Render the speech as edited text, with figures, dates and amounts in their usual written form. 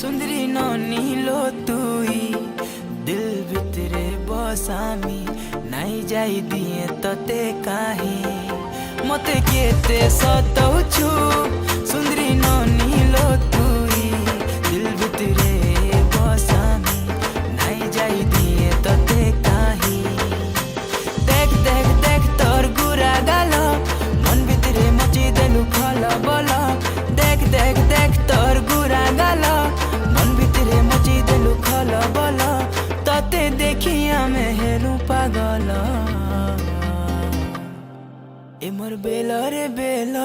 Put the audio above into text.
सुंदरी नीलो तुई दिल भितरे बसामी नाई जाई दिए तते काहे मते केते सताउछु सुंदरी नीलो तुई दिल भितरे बसामी नाई जाई दिए तते काहे देख देख देख तोर गुरा गालो मन भितरे मची देलु खल बल देख देख देख तोर गुरा गालो मन भितरे मची देलु खल बल तते देखिया में हेलु पागल ए मोर बेल रे बेल